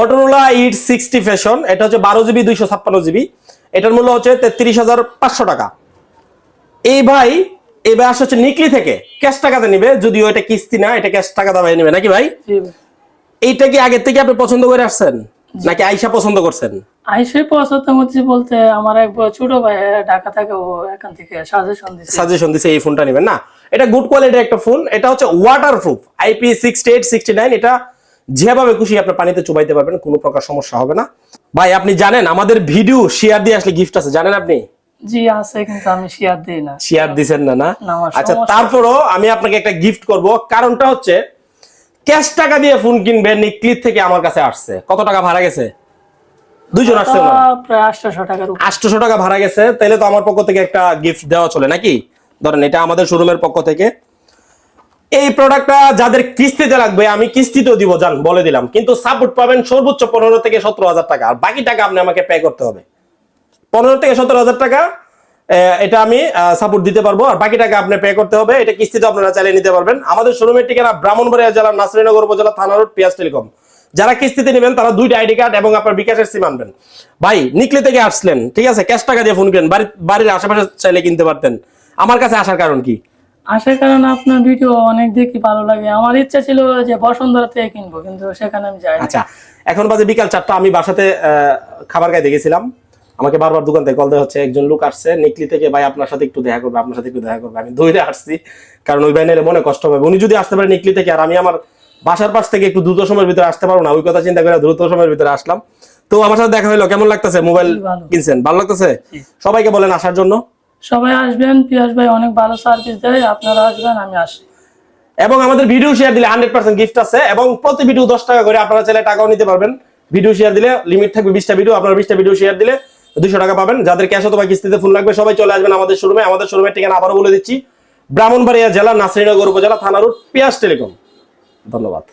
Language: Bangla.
Motorola E60 Fashion, এটা হচ্ছে 12GB 256GB, এটার মূল্য হচ্ছে 33,500 টাকা। এই ভাই আসছে হচ্ছে নিকলি থেকে ক্যাশ টাকাতে নিবে, যদিও এটা কিস্তি না, এটা ক্যাশ টাকা দাবাই নিবে নাকি ভাই? এইটা কি আগে থেকে আপনি পছন্দ করে আসছেন নাকি আইসা পছন্দ করছেন? আইসা পছন্দ করছি বলতে আমার এক ছোট ভাই ঢাকা থেকে, ও এখান থেকে সাজেশন দিছে এই ফোনটা নেবেন না। এটা গুড কোয়ালিটির একটা ফোন, এটা হচ্ছে ওয়াটারপ্রুফ IP68 69, এটা যেভাবে খুশি আপনি পানিতে চুবাইতে পারবেন, কোনো প্রকার সমস্যা হবে না। ভাই আপনি জানেন আমাদের ভিডিও শেয়ার দিয়ে আসলে গিফট আছে, জানেন আপনি? জি আছে, কিন্তু আমি শেয়ার দেই না। শেয়ার দিবেন না? আচ্ছা, তারপরও আমি আপনাকে একটা গিফট করব। কারণটা হচ্ছে ক্যাশ টাকা দিয়ে ফোন কিনবেন, নিকলি থেকে আমার কাছে আসছে। কত টাকা ভাড়া গেছে? দুইজন আসছে না, প্রায় 800 টাকা। 800 টাকা ভাড়া গেছে। তাহলে তো আমার পক্ষ থেকে একটা গিফট দেওয়া চলে নাকি? ধরেন এটা আমাদের শোরুমের পক্ষ থেকে। এই প্রোডাক্টটা যাদের কিস্তিতে লাগবে আমি কিস্তিতেও দিব, জান বলে দিলাম, কিন্তু সাপোর্ট পাবেন সর্বোচ্চ 15 থেকে 17,000 টাকা, আর বাকি টাকা আপনি আমাকে পে করতে হবে। 15 থেকে 17,000 টাকা এটা আমি সাপোর্ট দিতে পারবো, আর বাকি টাকা আপনি পে করতে হবে। এটা কিস্তিতে আপনারা চালিয়ে নিতে পারবেন। আমাদের শোরুমের ঠিকানা ব্রাহ্মণবাড়িয়া জেলার নাসিরনগর উপজেলা, থানা রোড, পিয়াস টেলিকম। যারা কিস্তিতে নেবেন তারা 2টা আইডি কার্ড এবং আপনার বিকাশের সিম আনবেন। ভাই নিকলি থেকে আসলেন, ঠিক আছে, ক্যাশ টাকা দিয়ে ফোন কিনেন, বাড়ির আশেপাশে চাইলে কিনতে পারতেন। আমার কাছে আসার কারণ কি? আসার কারণ আপনার ভিডিও অনেক দেখি ভালো লাগে। আমার ইচ্ছা ছিল যে বসুন্ধরা থেকে কিনবো, কিন্তু সেখানে আমি যাই। আচ্ছা, এখন বাজে বিকাল 4টা। আমি বাসাতে খাবার খাইতে গেছিলাম, আমাকে বারবার দোকান থেকে কল দেওয়া হচ্ছে, একজন লোক আসছে নিকলি থেকে, ভাই আপনার সাথে একটু দেখা করবে, আপনার সাথে একটু দেখা করবে। আমি দৌড়ে আসছি, কারণ ওই ভাই নিলে মনে কষ্ট হবে। উনি যদি আসতে পারে নিকলি থেকে, আর আমি আমার বাসার পাশ থেকে একটু দ্রুত সময়ের ভিতরে আসতে পারবো না, ওই কথা চিন্তা করে দ্রুত সময়ের ভিতরে আসলাম। তো আমার সাথে দেখা হলো, কেমন লাগতেছে? মোবাইল কিনছেন, ভালো লাগতেছে? সবাইকে বলেন আসার জন্য। সবাই আসবেন, পিয়াস ভাই অনেক ভালো সার্ভিস দেয়, আপনারা আসবেন, আমি আসি। এবং আমাদের ভিডিও শেয়ার দিলে 100% গিফট আছে, এবং প্রতি ভিডিও 10 টাকা করে, আপনারা চাইলে টাকাও নিতে পারবেন। ভিডিও শেয়ার দিলে লিমিট থাকবে 20টা ভিডিও, আপনারা 20টা ভিডিও শেয়ার দিলে 200 টাকা পাবেন। যাদের ক্যাশ অথবা কিস্তিতে ফোন লাগবে সবাই চলে আসবেন আমাদের শোরুমে। আমাদের শোরুমের ঠিকানা আবারও বলে দিচ্ছি, ব্রাহ্মণবাড়িয়া জেলা, নাসিরনগর উপজেলা, থানা রোড, পিয়াস টেলিকম। ধন্যবাদ।